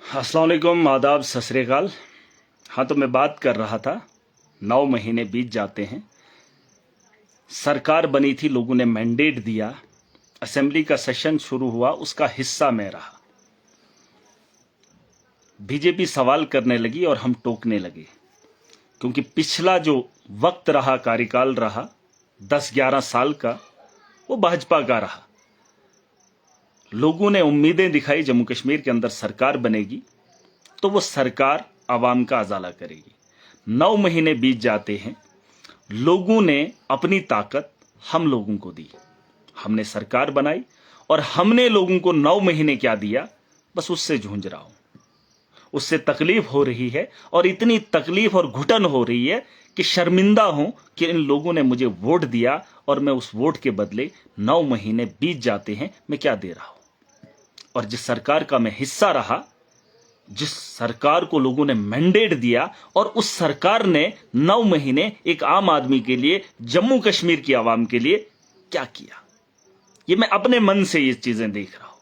अस्सलाम वालेकुम, आदाब, सत श्री अकाल। हाँ, तो मैं बात कर रहा था 9 महीने बीत जाते हैं, सरकार बनी थी, लोगों ने मैंडेट दिया, असेंबली का सेशन शुरू हुआ, उसका हिस्सा मैं रहा। बीजेपी सवाल करने लगी और हम टोकने लगे, क्योंकि पिछला जो वक्त रहा, कार्यकाल रहा 10-11 साल का, वो भाजपा का रहा। लोगों ने उम्मीदें दिखाई जम्मू कश्मीर के अंदर सरकार बनेगी तो वो सरकार आवाम का अजाला करेगी। 9 महीने बीत जाते हैं, लोगों ने अपनी ताकत हम लोगों को दी, हमने सरकार बनाई और हमने लोगों को 9 महीने क्या दिया, बस उससे जूझ रहा हूं, उससे तकलीफ हो रही है और इतनी तकलीफ और घुटन हो रही है कि शर्मिंदा हूं कि इन लोगों ने मुझे वोट दिया और मैं उस वोट के बदले 9 महीने बीत जाते हैं, मैं क्या दे रहा हूं। और जिस सरकार का मैं हिस्सा रहा, जिस सरकार को लोगों ने मैंडेट दिया, और उस सरकार ने 9 महीने एक आम आदमी के लिए, जम्मू कश्मीर की आवाम के लिए क्या किया, ये मैं अपने मन से ये चीजें देख रहा हूं,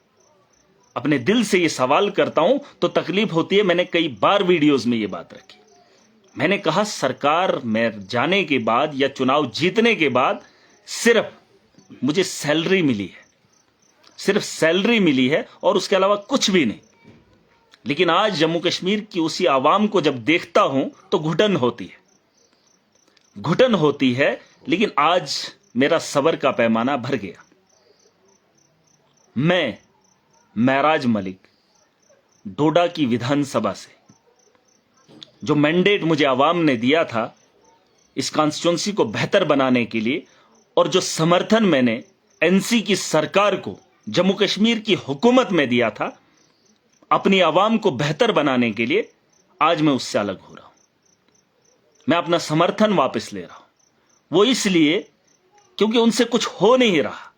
अपने दिल से ये सवाल करता हूं तो तकलीफ होती है। मैंने कई बार वीडियोस में ये बात रखी, मैंने कहा सरकार में जाने के बाद या चुनाव जीतने के बाद सिर्फ मुझे सैलरी मिली है, सिर्फ सैलरी मिली है और उसके अलावा कुछ भी नहीं। लेकिन आज जम्मू कश्मीर की उसी आवाम को जब देखता हूं तो घुटन होती है, घुटन होती है। लेकिन आज मेरा सब्र का पैमाना भर गया। मैं महराज मलिक, डोडा की विधानसभा से, जो मैंडेट मुझे आवाम ने दिया था इस कॉन्स्टिट्यूंसी को बेहतर बनाने के लिए, और जो समर्थन मैंने एनसी की सरकार को, जम्मू कश्मीर की हुकूमत में दिया था अपनी आवाम को बेहतर बनाने के लिए, आज मैं उससे अलग हो रहा हूं। मैं अपना समर्थन वापस ले रहा हूं, वो इसलिए क्योंकि उनसे कुछ हो नहीं रहा,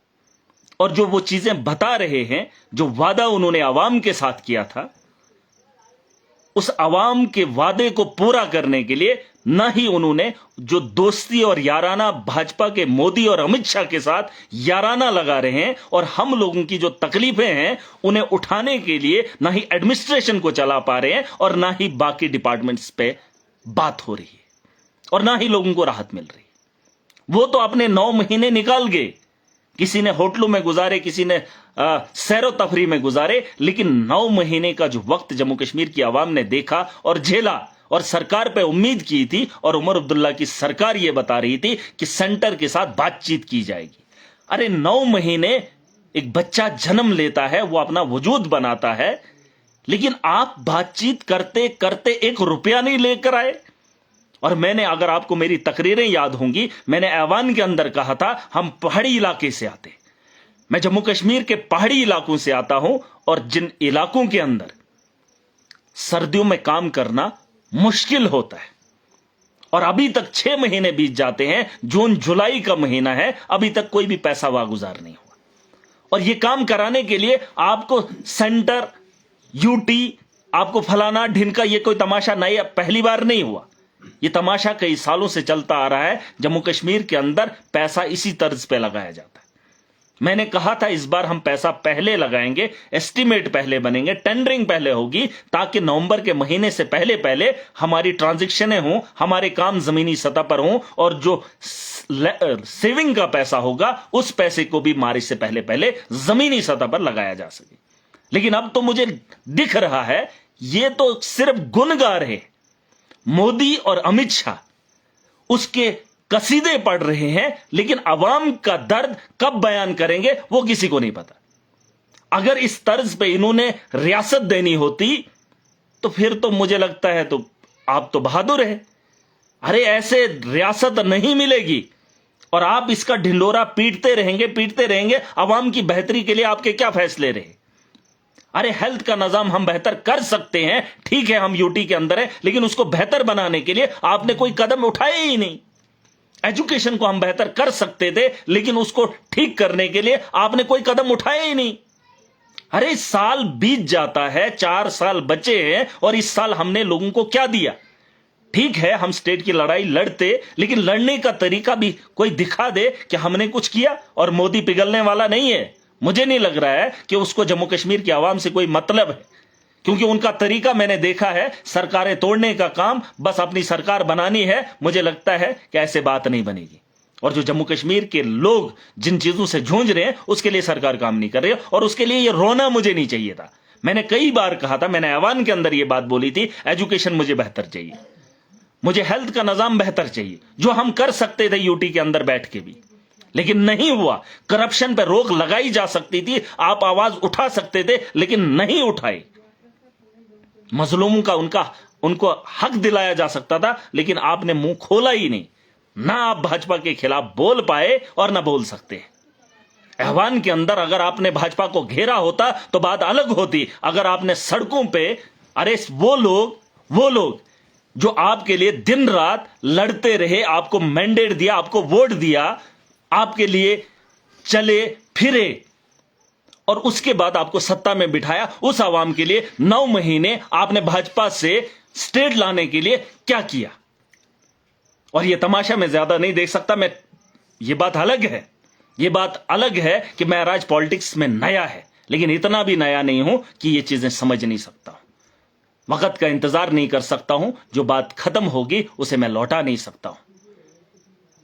और जो वो चीजें बता रहे हैं, जो वादा उन्होंने आवाम के साथ किया था, उस आवाम के वादे को पूरा करने के लिए ना ही उन्होंने जो दोस्ती और याराना भाजपा के मोदी और अमित शाह के साथ याराना लगा रहे हैं, और हम लोगों की जो तकलीफें हैं उन्हें उठाने के लिए ना ही एडमिनिस्ट्रेशन को चला पा रहे हैं, और ना ही बाकी डिपार्टमेंट्स पे बात हो रही है, और ना ही लोगों को राहत मिल रही है। वो तो अपने 9 महीने निकाल गए, किसी ने होटलों में गुजारे, किसी ने सैरो तफरी में गुजारे, लेकिन 9 महीने का जो वक्त जम्मू कश्मीर की आवाम ने देखा और झेला, और सरकार पे उम्मीद की थी, और उमर अब्दुल्ला की सरकार यह बता रही थी कि सेंटर के साथ बातचीत की जाएगी। अरे 9 महीने एक बच्चा जन्म लेता है, वो अपना वजूद बनाता है, लेकिन आप बातचीत करते करते 1 रुपया नहीं लेकर आए। और मैंने, अगर आपको मेरी तकरीरें याद होंगी, मैंने ऐवान के अंदर कहा था हम पहाड़ी इलाके से आते, मैं जम्मू कश्मीर के पहाड़ी इलाकों से आता हूं, और जिन इलाकों के अंदर सर्दियों में काम करना मुश्किल होता है, और अभी तक 6 महीने बीत जाते हैं, जून जुलाई का महीना है, अभी तक कोई भी पैसा वागुजार नहीं हुआ। और यह काम कराने के लिए आपको सेंटर, यूटी, आपको फलाना ढिनका, यह कोई तमाशा नहीं, पहली बार नहीं हुआ, यह तमाशा कई सालों से चलता आ रहा है। जम्मू कश्मीर के अंदर पैसा इसी तर्ज पे लगाया जाता है। मैंने कहा था इस बार हम पैसा पहले लगाएंगे, एस्टीमेट पहले बनेंगे, टेंडरिंग पहले होगी, ताकि नवंबर के महीने से पहले पहले हमारी ट्रांजैक्शनें हों, हमारे काम जमीनी सतह पर हों, और जो सेविंग का पैसा होगा उस पैसे को भी मार्च से पहले पहले जमीनी सतह पर लगाया जा सके। लेकिन अब तो मुझे दिख रहा है ये तो सिर्फ गुण गा रहे, मोदी और अमित शाह उसके कसीदे पढ़ रहे हैं, लेकिन अवाम का दर्द कब बयान करेंगे वो किसी को नहीं पता। अगर इस तर्ज पे इन्होंने रियासत देनी होती तो फिर तो मुझे लगता है तो आप तो बहादुर है। अरे ऐसे रियासत नहीं मिलेगी, और आप इसका ढिंडोरा पीटते रहेंगे। अवाम की बेहतरी के लिए आपके क्या फैसले रहे? अरे हेल्थ का निजाम हम बेहतर कर सकते हैं, ठीक है, हम यूटी के अंदर है, लेकिन उसको बेहतर बनाने के लिए आपने कोई कदम उठाए ही नहीं। एजुकेशन को हम बेहतर कर सकते थे, लेकिन उसको ठीक करने के लिए आपने कोई कदम उठाए ही नहीं। अरे साल बीत जाता है, 4 साल बचे हैं, और इस साल हमने लोगों को क्या दिया? ठीक है, हम स्टेट की लड़ाई लड़ते, लेकिन लड़ने का तरीका भी कोई दिखा दे कि हमने कुछ किया। और मोदी पिघलने वाला नहीं है, मुझे नहीं लग रहा है कि उसको जम्मू कश्मीर की आवाम से कोई मतलब है। क्योंकि उनका तरीका मैंने देखा है, सरकारें तोड़ने का काम, बस अपनी सरकार बनानी है। मुझे लगता है कि ऐसे बात नहीं बनेगी। और जो जम्मू कश्मीर के लोग जिन चीजों से जूझ रहे हैं उसके लिए सरकार काम नहीं कर रही है, और उसके लिए ये रोना मुझे नहीं चाहिए था। मैंने कई बार कहा था, मैंने ऐवान के अंदर ये बात बोली थी, एजुकेशन मुझे बेहतर चाहिए, मुझे हेल्थ का निजाम बेहतर चाहिए, जो हम कर सकते थे यूटी के अंदर बैठ के भी, लेकिन नहीं हुआ। करप्शन पर रोक लगाई जा सकती थी, आप आवाज उठा सकते थे, लेकिन नहीं उठाए। मजलूमों का उनको हक दिलाया जा सकता था, लेकिन आपने मुंह खोला ही नहीं। ना आप भाजपा के खिलाफ बोल पाए और ना बोल सकते। ऐवान के अंदर अगर आपने भाजपा को घेरा होता तो बात अलग होती। अगर आपने सड़कों पे, अरे वो लोग जो आपके लिए दिन रात लड़ते रहे, आपको मैंडेट दिया, आपको वोट दिया, आपके लिए चले फिरे, और उसके बाद आपको सत्ता में बिठाया, उस आवाम के लिए 9 महीने आपने भाजपा से स्टेट लाने के लिए क्या किया? और यह तमाशा मैं ज्यादा नहीं देख सकता। यह बात अलग है कि महराज पॉलिटिक्स में नया है, लेकिन इतना भी नया नहीं हूं कि यह चीजें समझ नहीं सकता हूं। वक्त का इंतजार नहीं कर सकता हूं। जो बात खत्म होगी उसे मैं लौटा नहीं सकता हूं।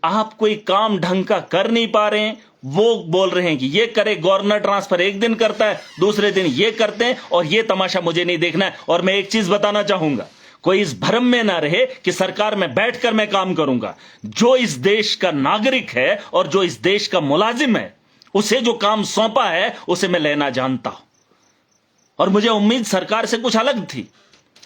आप कोई काम ढंग का कर नहीं पा रहे हैं, वो बोल रहे हैं कि ये करे, गवर्नर ट्रांसफर एक दिन करता है, दूसरे दिन ये करते हैं, और ये तमाशा मुझे नहीं देखना है। और मैं एक चीज बताना चाहूंगा, कोई इस भ्रम में ना रहे कि सरकार में बैठकर मैं काम करूंगा। जो इस देश का नागरिक है और जो इस देश का मुलाजिम है, उसे जो काम सौंपा है उसे मैं लेना जानता हूं। और मुझे उम्मीद सरकार से कुछ अलग थी,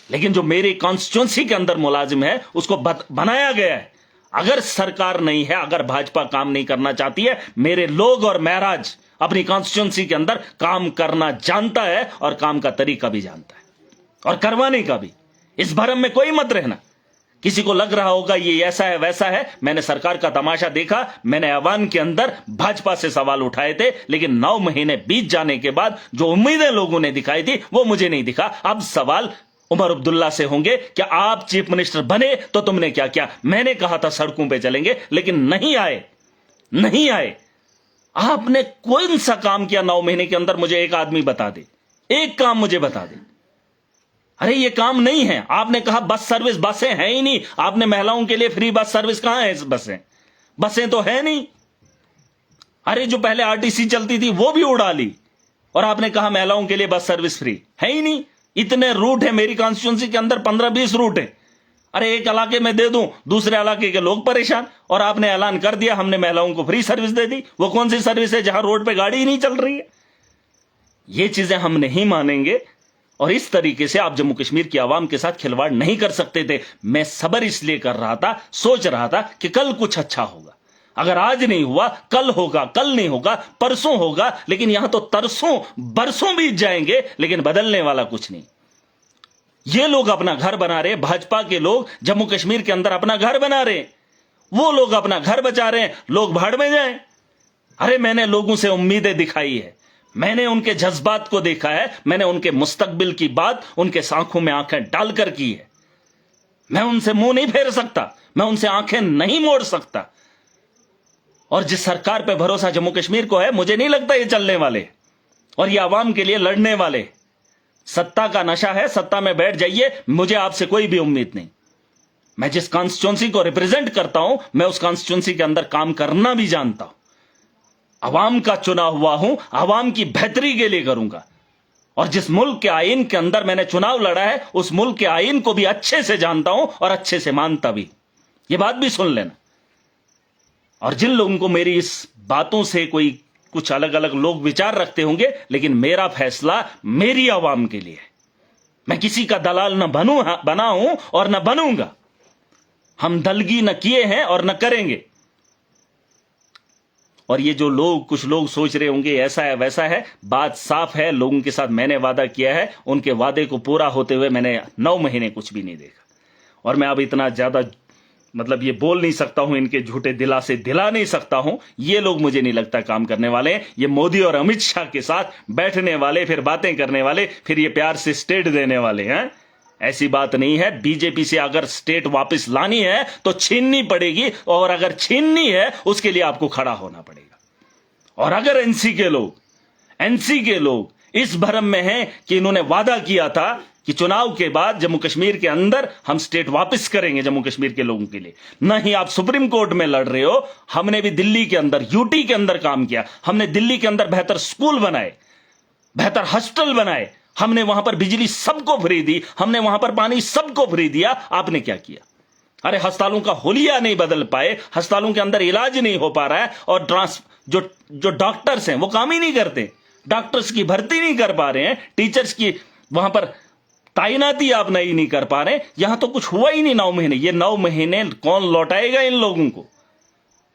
लेकिन जो मेरी कॉन्स्टिट्यूंसी के अंदर मुलाजिम है उसको बनाया गया है। अगर सरकार नहीं है, अगर भाजपा काम नहीं करना चाहती है, मेरे लोग और महराज अपनी कॉन्स्टिट्यूंसी के अंदर काम करना जानता है, और काम का तरीका भी जानता है, और करवाने का भी। इस भरम में कोई मत रहना। किसी को लग रहा होगा ये ऐसा है वैसा है, मैंने सरकार का तमाशा देखा। मैंने ऐवान के अंदर भाजपा से सवाल उठाए थे, लेकिन 9 महीने बीत जाने के बाद जो उम्मीदें लोगों ने दिखाई थी वो मुझे नहीं दिखा। अब सवाल उमर अब्दुल्ला से होंगे कि आप चीफ मिनिस्टर बने तो तुमने क्या किया? मैंने कहा था सड़कों पे चलेंगे, लेकिन नहीं आए। आपने कौन सा काम किया 9 महीने के अंदर? मुझे एक आदमी बता दे, एक काम मुझे बता दे। अरे ये काम नहीं है। आपने कहा बस सर्विस, बसें हैं ही नहीं। आपने महिलाओं के लिए फ्री बस सर्विस, कहां है बसें तो है नहीं। अरे जो पहले आरटीसी चलती थी वो भी उड़ा ली, और आपने कहा महिलाओं के लिए बस सर्विस फ्री, है ही नहीं। इतने रूट है मेरी कॉन्स्टिट्यूंसी के अंदर, 15-20 रूट है। अरे एक इलाके में दे दूं, दूसरे इलाके के लोग परेशान, और आपने ऐलान कर दिया हमने महिलाओं को फ्री सर्विस दे दी। वो कौन सी सर्विस है जहां रोड पे गाड़ी ही नहीं चल रही है? ये चीजें हम नहीं मानेंगे, और इस तरीके से आप जम्मू कश्मीर की आवाम के साथ खिलवाड़ नहीं कर सकते थे। मैं सब्र इसलिए कर रहा था, सोच रहा था कि कल कुछ अच्छा होगा। अगर आज नहीं हुआ कल होगा, कल नहीं होगा परसों होगा, लेकिन यहां तो तरसों बरसों बीत जाएंगे, लेकिन बदलने वाला कुछ नहीं। ये लोग अपना घर बना रहे, भाजपा के लोग जम्मू कश्मीर के अंदर अपना घर बना रहे, वो लोग अपना घर बचा रहे हैं, लोग भाड़ में जाएं। अरे मैंने लोगों से उम्मीदें दिखाई है, मैंने उनके जज्बात को देखा है, मैंने उनके मुस्तकबिल की बात उनके आंखों में आंखें डालकर की है। मैं उनसे मुंह नहीं फेर सकता, मैं उनसे आंखें नहीं मोड़ सकता। और जिस सरकार पे भरोसा जम्मू कश्मीर को है, मुझे नहीं लगता ये चलने वाले, और ये आवाम के लिए लड़ने वाले। सत्ता का नशा है, सत्ता में बैठ जाइए, मुझे आपसे कोई भी उम्मीद नहीं। मैं जिस कॉन्स्टिट्यूंसी को रिप्रेजेंट करता हूं, मैं उस कॉन्स्टिट्यूंसी के अंदर काम करना भी जानता हूं। अवाम का चुना हुआ हूं, अवाम की बेहतरी के लिए करूंगा। और जिस मुल्क के आईन के अंदर मैंने चुनाव लड़ा है, उस मुल्क के आईन को भी अच्छे से जानता हूं और अच्छे से मानता भी। ये बात भी सुन लेना। और जिन लोगों को मेरी इस बातों से कोई कुछ अलग अलग लोग विचार रखते होंगे, लेकिन मेरा फैसला मेरी आवाम के लिए है। मैं किसी का दलाल न बना हूं और न बनूंगा। हम दलगी न किए हैं और न करेंगे। और ये जो लोग, कुछ लोग सोच रहे होंगे ऐसा है वैसा है, बात साफ है। लोगों के साथ मैंने वादा किया है, उनके वादे को पूरा होते हुए मैंने 9 महीने कुछ भी नहीं देखा। और मैं अब इतना ज्यादा ये बोल नहीं सकता हूं, इनके झूठे दिलासे दिला नहीं सकता हूं। ये लोग मुझे नहीं लगता काम करने वाले हैं। ये मोदी और अमित शाह के साथ बैठने वाले, फिर बातें करने वाले, फिर ये प्यार से स्टेट देने वाले हैं। ऐसी बात नहीं है। बीजेपी से अगर स्टेट वापस लानी है तो छीननी पड़ेगी, और अगर छीननी है उसके लिए आपको खड़ा होना पड़ेगा। और अगर एनसी के लोग इस भ्रम में हैं कि इन्होंने वादा किया था कि चुनाव के बाद जम्मू कश्मीर के अंदर हम स्टेट वापस करेंगे जम्मू कश्मीर के लोगों के लिए। नहीं, आप सुप्रीम कोर्ट में लड़ रहे हो। हमने भी दिल्ली के अंदर, यूटी के अंदर काम किया। हमने दिल्ली के अंदर बेहतर स्कूल बनाए, बेहतर हॉस्टल बनाए, हमने वहां पर बिजली सबको फ्री दी, हमने वहां पर पानी सबको फ्री दिया। आपने क्या किया? अरे अस्पतालों का हुलिया नहीं बदल पाए, अस्पतालों के अंदर इलाज नहीं हो पा रहा है, और जो डॉक्टर्स हैं वो काम ही नहीं करते, डॉक्टर्स की भर्ती नहीं कर पा रहे हैं, टीचर्स की वहां पर तैनाती आप नहीं कर पा रहे। यहां तो कुछ हुआ ही नहीं 9 महीने। ये 9 महीने कौन लौटाएगा इन लोगों को?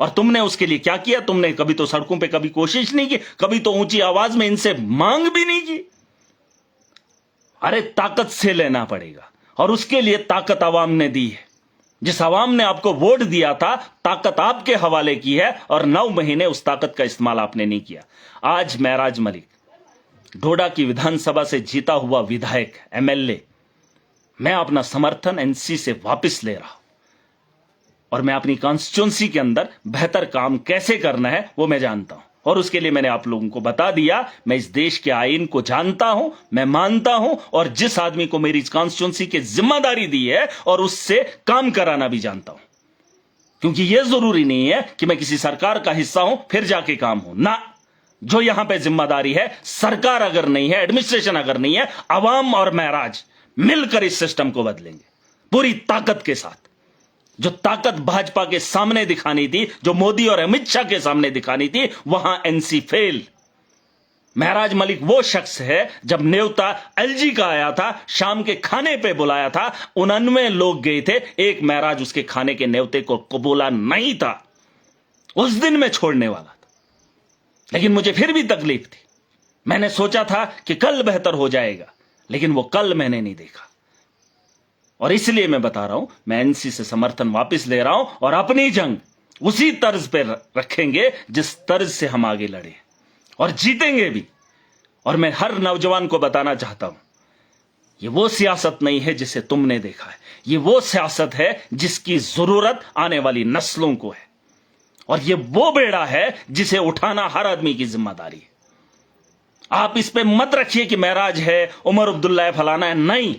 और तुमने उसके लिए क्या किया? तुमने कभी तो सड़कों पे कभी कोशिश नहीं की, कभी तो ऊंची आवाज में इनसे मांग भी नहीं की। अरे ताकत से लेना पड़ेगा, और उसके लिए ताकत आवाम ने दी है। जिस आवाम ने आपको वोट दिया था, ताकत आपके हवाले की है, और 9 महीने उस ताकत का इस्तेमाल आपने नहीं किया। आज महराज मलिक, डोडा की विधानसभा से जीता हुआ विधायक, एमएलए, मैं अपना समर्थन एनसी से वापस ले रहा हूं, और मैं अपनी कॉन्स्टिट्यूंसी के अंदर बेहतर काम कैसे करना है वो मैं जानता हूं, और उसके लिए मैंने आप लोगों को बता दिया। मैं इस देश के आईन को जानता हूं, मैं मानता हूं, और जिस आदमी को मेरी कॉन्स्टिट्यूंसी की जिम्मेदारी दी है और उससे काम कराना भी जानता हूं। क्योंकि यह जरूरी नहीं है कि मैं किसी सरकार का हिस्सा हूं फिर जाके काम हो ना। जो यहां पे जिम्मेदारी है, सरकार अगर नहीं है, एडमिनिस्ट्रेशन अगर नहीं है, अवाम और महराज मिलकर इस सिस्टम को बदलेंगे पूरी ताकत के साथ। जो ताकत भाजपा के सामने दिखानी थी, जो मोदी और अमित शाह के सामने दिखानी थी, वहां एनसी फेल। महराज मलिक वो शख्स है, जब न्योता एलजी का आया था, शाम के खाने पे बुलाया था, 99 लोग गए थे, एक महराज उसके खाने के न्योते को कबूला नहीं था। उस दिन मैं छोड़ने वाला था, लेकिन मुझे फिर भी तकलीफ थी। मैंने सोचा था कि कल बेहतर हो जाएगा, लेकिन वो कल मैंने नहीं देखा। और इसलिए मैं बता रहा हूं, मैं एनसी से समर्थन वापस ले रहा हूं, और अपनी जंग उसी तर्ज पे रखेंगे जिस तर्ज से हम आगे लड़े, और जीतेंगे भी। और मैं हर नौजवान को बताना चाहता हूं, ये वो सियासत नहीं है जिसे तुमने देखा है, ये वो सियासत है जिसकी जरूरत आने वाली नस्लों को है, और ये वो बेड़ा है जिसे उठाना हर आदमी की जिम्मेदारी है। आप इस पे मत रखिए कि महराज है, उमर अब्दुल्ला है, फलाना है। नहीं,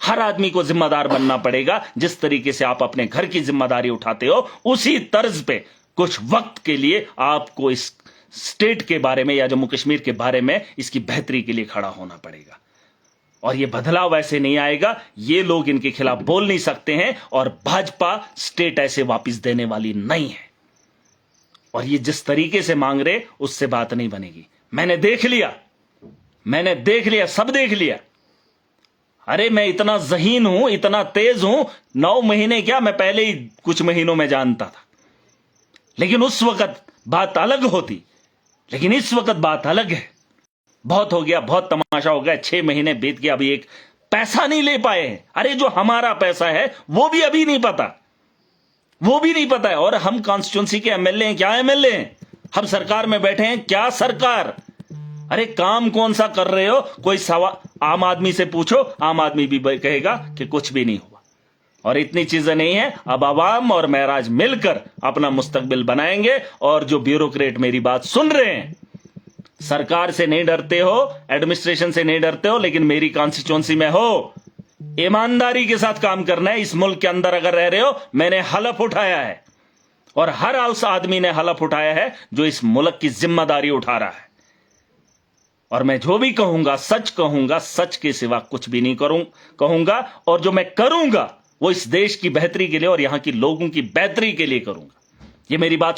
हर आदमी को जिम्मेदार बनना पड़ेगा। जिस तरीके से आप अपने घर की जिम्मेदारी उठाते हो, उसी तर्ज पे कुछ वक्त के लिए आपको इस स्टेट के बारे में या जम्मू कश्मीर के बारे में इसकी बेहतरी के लिए खड़ा होना पड़ेगा। और यह बदलाव ऐसे नहीं आएगा, ये लोग इनके खिलाफ बोल नहीं सकते हैं, और भाजपा स्टेट ऐसे वापस देने वाली नहीं है। और ये जिस तरीके से मांग रहे, उससे बात नहीं बनेगी। मैंने देख लिया, सब देख लिया। अरे मैं इतना ज़हीन हूं, इतना तेज हूं, 9 महीने क्या, मैं पहले ही कुछ महीनों में जानता था। लेकिन उस वक्त बात अलग होती, लेकिन इस वक्त बात अलग है। बहुत हो गया, बहुत तमाशा हो गया। 6 महीने बीत गया, अभी एक पैसा नहीं ले पाए हैं। अरे जो हमारा पैसा है वो भी अभी नहीं पता, है। और हम कॉन्स्टिट्यूंसी के एमएलए हैं, क्या एमएलए हैं? हम सरकार में बैठे हैं, क्या सरकार? अरे काम कौन सा कर रहे हो? कोई आम आदमी से पूछो, आम आदमी भी कहेगा कि कुछ भी नहीं हुआ। और इतनी चीजें नहीं है। अब आवाम और महराज मिलकर अपना मुस्तकबिल बनाएंगे। और जो ब्यूरोक्रेट मेरी बात सुन रहे हैं, सरकार से नहीं डरते हो, एडमिनिस्ट्रेशन से नहीं डरते हो, लेकिन मेरी कॉन्स्टिट्यूंसी में हो, ईमानदारी के साथ काम करना है। इस मुल्क के अंदर अगर रह रहे हो, मैंने हलफ उठाया है, और हर उस आदमी ने हलफ उठाया है जो इस मुल्क की जिम्मेदारी उठा रहा है। और मैं जो भी कहूंगा, सच कहूंगा, सच के सिवा कुछ भी नहीं कहूंगा। और जो मैं करूंगा वो इस देश की बेहतरी के लिए और यहां की लोगों की बेहतरी के लिए करूंगा। ये मेरी बात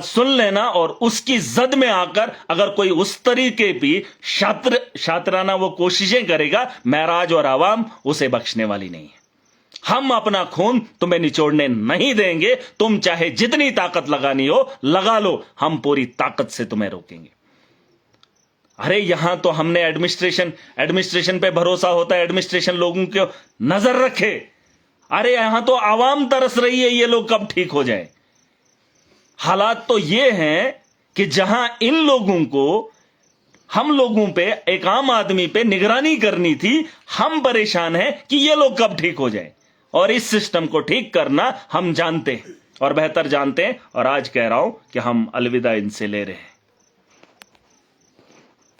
सुन लेना, और उसकी जद में आकर अगर कोई उस तरीके की शातराना वो कोशिशें करेगा, महराज और आवाम उसे बख्शने वाली नहीं है। हम अपना खून तुम्हें निचोड़ने नहीं देंगे। तुम चाहे जितनी ताकत लगानी हो लगा लो, हम पूरी ताकत से तुम्हें रोकेंगे। अरे यहां तो हमने एडमिनिस्ट्रेशन पे भरोसा होता है, एडमिनिस्ट्रेशन लोगों को नजर रखे। अरे यहां तो आवाम तरस रही है, ये लोग कब ठीक हो जाए। हालात तो ये हैं कि जहां इन लोगों को, हम लोगों पे, एक आम आदमी पे निगरानी करनी थी, हम परेशान हैं कि ये लोग कब ठीक हो जाए। और इस सिस्टम को ठीक करना हम जानते हैं, और बेहतर जानते हैं। और आज कह रहा हूं कि हम अलविदा इनसे ले रहे हैं।